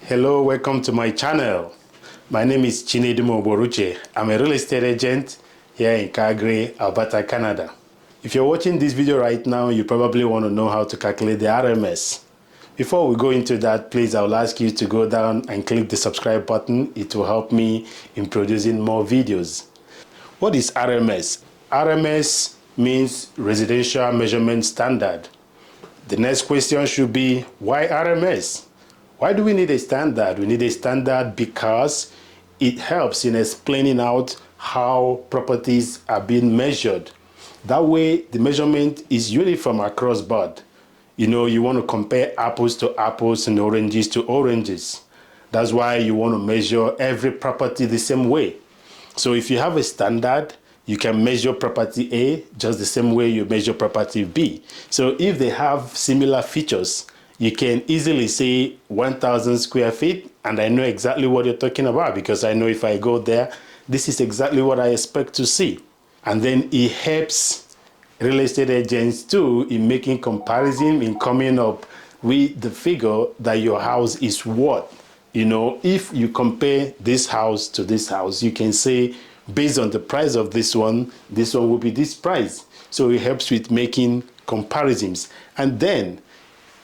Hello, welcome to my channel. My name is Chinedu Boruche. I'm a real estate agent here in Calgary, Alberta, Canada. If you're watching this video right now, you probably want to know how to calculate the RMS. Before we go into that, please, I will ask you to go down and click the subscribe button. It will help me in producing more videos. What is RMS? RMS means Residential Measurement Standard. The next question should be, why RMS? Why do we need a standard? We need a standard because it helps in explaining out how properties are being measured. That way, the measurement is uniform across board. You know, you want to compare apples to apples and oranges to oranges. That's why you want to measure every property the same way. So if you have a standard, you can measure property A just the same way you measure property B. So if they have similar features, you can easily say 1,000 square feet, and I know exactly what you're talking about because I know if I go there, this is exactly what I expect to see. And then it helps real estate agents too in making comparison, in coming up with the figure that your house is worth. You know, if you compare this house to this house, you can say, based on the price of this one will be this price. So it helps with making comparisons. And then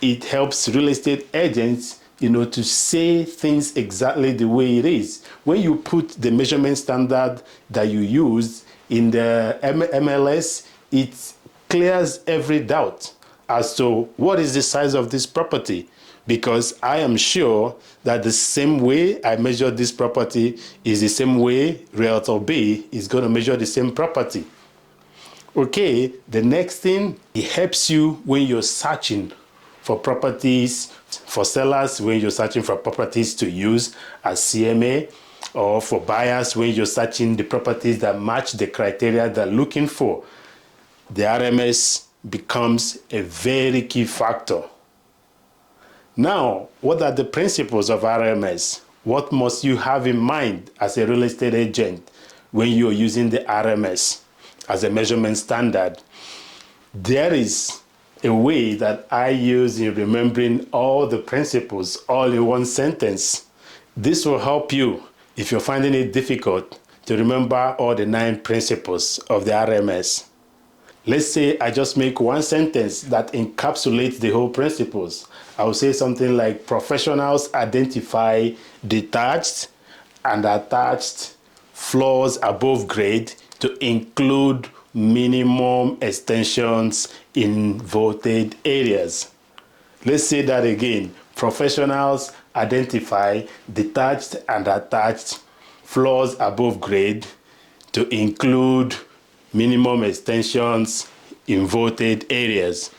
it helps real estate agents, you know, to say things exactly the way it is. When you put the measurement standard that you use in the MLS, it clears every doubt as to what is the size of this property. Because I am sure that the same way I measure this property is the same way Realtor B is going to measure the same property. Okay, the next thing, it helps you when you're searching for properties, for sellers when you're searching for properties to use as CMA, or for buyers when you're searching the properties that match the criteria they're looking for. The RMS becomes a very key factor. Now, what are the principles of RMS? What must you have in mind as a real estate agent when you're using the RMS as a measurement standard? There is a way that I use in remembering all the principles all in one sentence. This will help you if you're finding it difficult to remember all the 9 principles of the RMS. Let's say I just make one sentence that encapsulates the whole principles. I will say something like, professionals identify detached and attached floors above grade to include minimum extensions in voted areas. Let's say that again. Professionals identify detached and attached floors above grade to include minimum extensions in voted areas.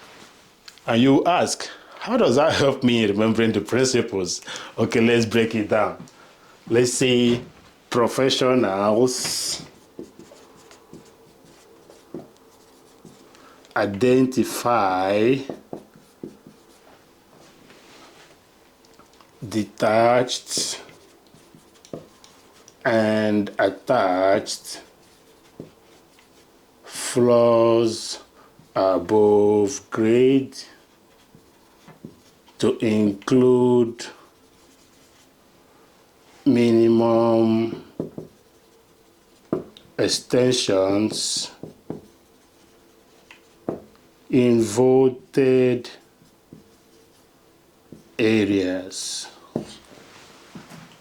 And you ask, how does that help me in remembering the principles? Okay, let's break it down. Let's say professionals identify detached and attached floors above grade to include minimum extensions in voted areas.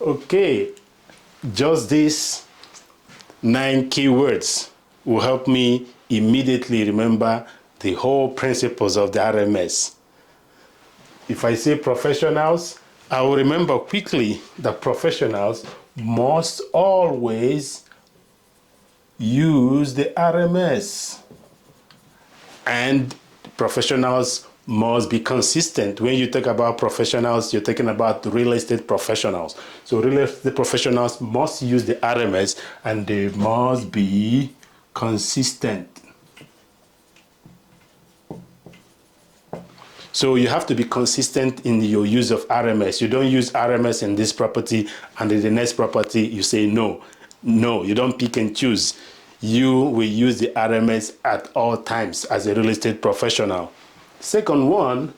Okay, just these 9 keywords will help me immediately remember the whole principles of the RMS. If I say professionals, I will remember quickly that professionals must always use the RMS. And professionals must be consistent. When you talk about professionals, you're talking about real estate professionals. So real estate professionals must use the RMS and they must be consistent. So you have to be consistent in your use of RMS. You don't use RMS in this property and in the next property you say no. No, you don't pick and choose. You will use the RMS at all times as a real estate professional. Second one,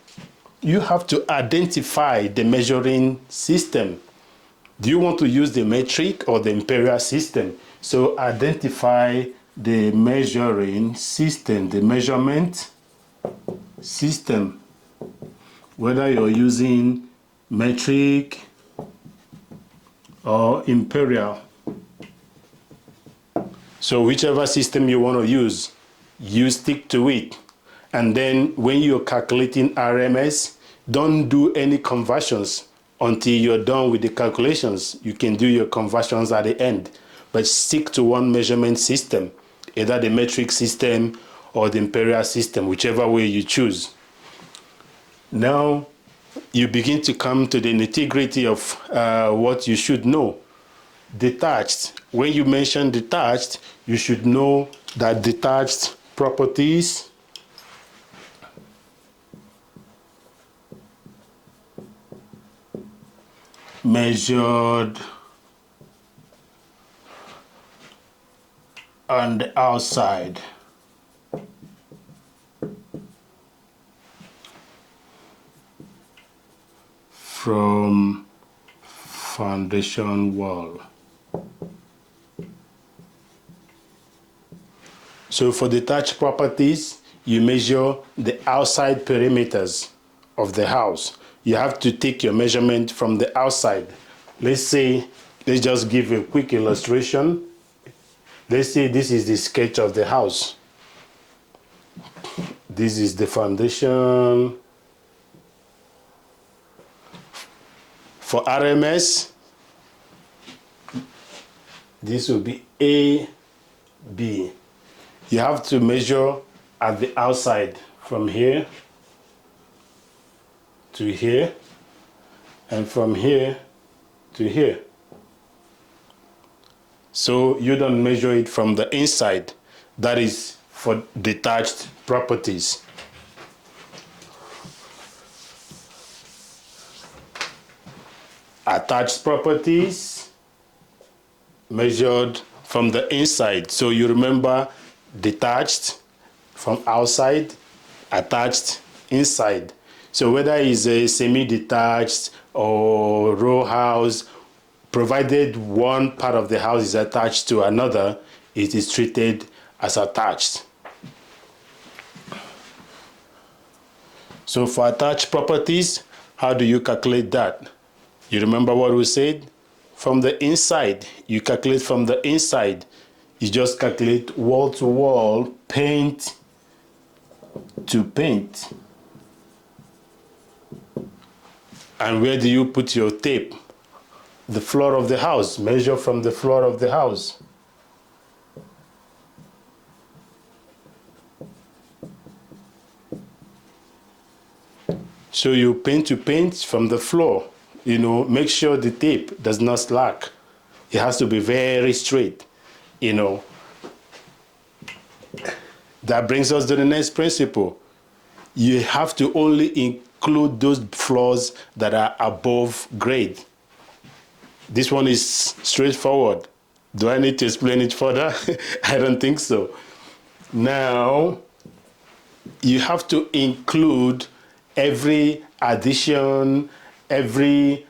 you have to identify the measuring system. Do you want to use the metric or the imperial system? So identify the measuring system, the measurement system, whether you're using metric or imperial. So whichever system you want to use, you stick to it. And then when you're calculating RMS, don't do any conversions until you're done with the calculations. You can do your conversions at the end, but stick to one measurement system, either the metric system or the imperial system, whichever way you choose. Now you begin to come to the nitty-gritty of what you should know. Detached. When you mention detached, you should know that detached properties measured on the outside from foundation wall. So for detached properties, you measure the outside perimeters of the house. You have to take your measurement from the outside. Let's just give a quick illustration. Let's say this is the sketch of the house. This is the foundation. For RMS, this will be A, B. You have to measure at the outside from here to here, and from here to here. So you don't measure it from the inside. That is for detached properties. Attached properties measured from the inside. So you remember detached from outside, attached inside. So whether it's a semi-detached or row house, provided one part of the house is attached to another, it is treated as attached. So for attached properties, how do you calculate that? You remember what we said? From the inside, you calculate from the inside. You just calculate wall to wall, paint to paint. And where do you put your tape? The floor of the house. Measure from the floor of the house. So you paint to paint from the floor. You know, make sure the tape does not slack. It has to be very straight, you know. That brings us to the next principle. You have to only include those floors that are above grade. This one is straightforward. Do I need to explain it further? I don't think so. Now, you have to include every addition, every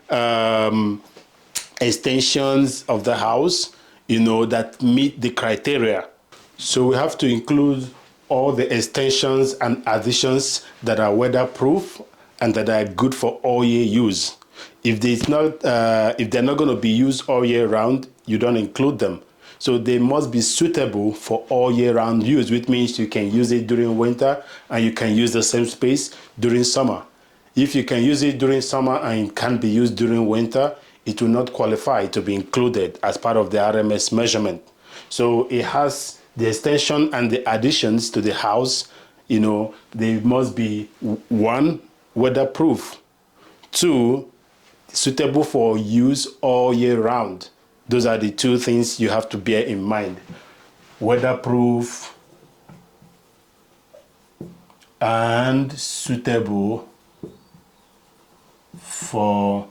extensions of the house, you know, that meet the criteria. So we have to include all the extensions and additions that are weatherproof and that are good for all year use. If they're not going to be used all year round, you don't include them. So they must be suitable for all year round use, which means you can use it during winter and you can use the same space during summer. If you can use it during summer and it can't be used during winter, it will not qualify to be included as part of the RMS measurement. So it has the extension and the additions to the house, you know, they must be 1, weatherproof, 2, suitable for use all year round. Those are the 2 things you have to bear in mind. Weatherproof and suitable for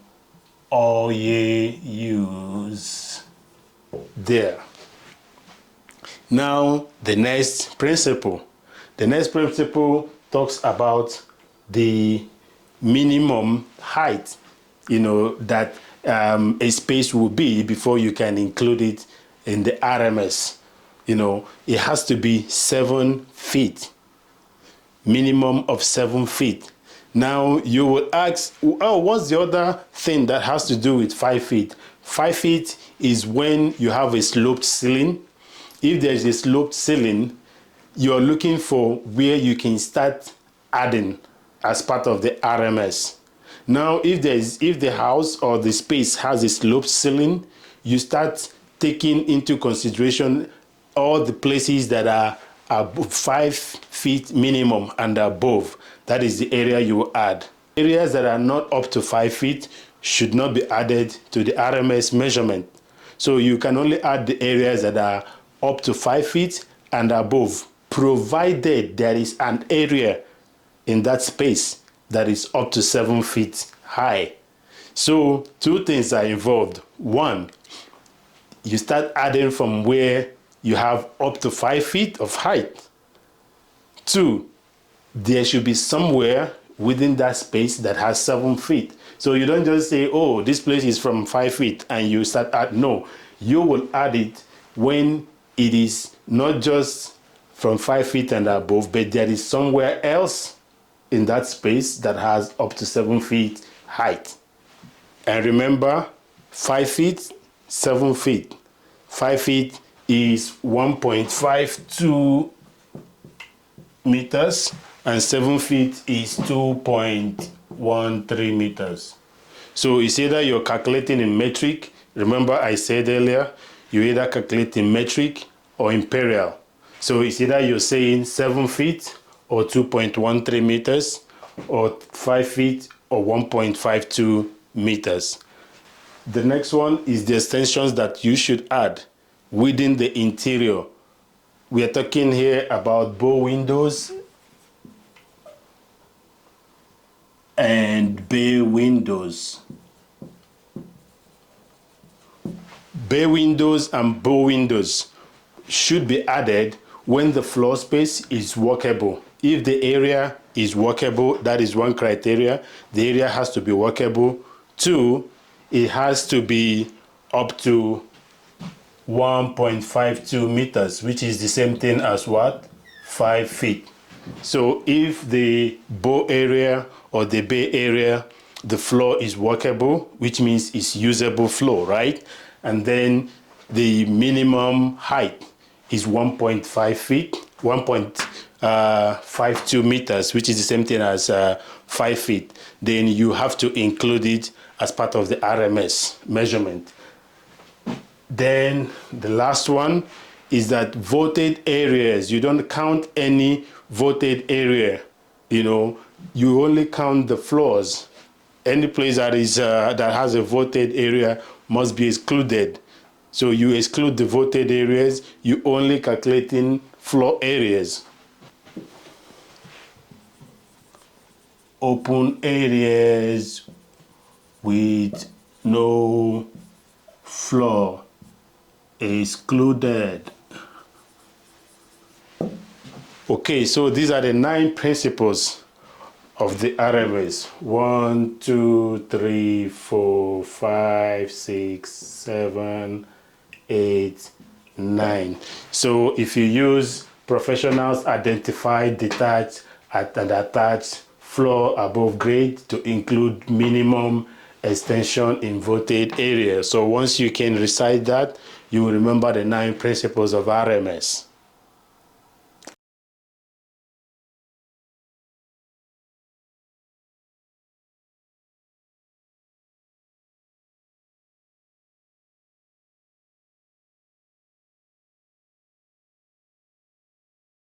all year use. There. Now, the next principle. The next principle talks about the minimum height, that a space will be before you can include it in the RMS. It has to be 7 feet, minimum of 7 feet. Now you will ask, oh, what's the other thing that has to do with 5 feet? 5 feet is when you have a sloped ceiling. If there's a sloped ceiling, you're looking for where you can start adding as part of the RMS. Now, if the house or the space has a sloped ceiling, you start taking into consideration all the places that are 5 feet minimum and above. That is the area you will add. Areas that are not up to 5 feet should not be added to the RMS measurement. So you can only add the areas that are up to 5 feet and above, provided there is an area in that space that is up to 7 feet high. So 2 things are involved. 1, you start adding from where you have up to 5 feet of height. 2, there should be somewhere within that space that has 7 feet. So you don't just say, oh, this place is from 5 feet and you start add. No, you will add it when it is not just from 5 feet and above, but there is somewhere else in that space that has up to 7 feet height. And remember, 5 feet, 7 feet. 5 feet is 1.52 meters and 7 feet is 2.13 meters. So it's either you're calculating in metric. Remember I said earlier, you either calculate in metric or imperial. So it's either you're saying 7 feet or 2.13 meters or 5 feet or 1.52 meters. The next one is the extensions that you should add within the interior. We are talking here about bow windows and bay windows. Bay windows and bow windows should be added when the floor space is workable. If the area is workable, that is one criteria. The area has to be workable. 2, it has to be up to 1.52 meters, which is the same thing as what? 5 feet. So if the bow area or the bay area, the floor is workable, which means it's usable floor, right? And then the minimum height is 1.5 feet, 1.52 meters, which is the same thing as 5 feet. Then you have to include it as part of the RMS measurement. Then the last one is that voted areas. You don't count any voted area. You only count the floors. Any place that has a voted area must be excluded. So you exclude the voted areas, you only calculating floor areas. Open areas with no floor excluded. Okay, so these are the 9 principles of the RMS. 1, 2, 3, 4, 5, 6, 7, 8, 9. So if you use professionals identify detached and attached floor above grade to include minimum extension in voted area. So once you can recite that, you will remember the 9 principles of RMS.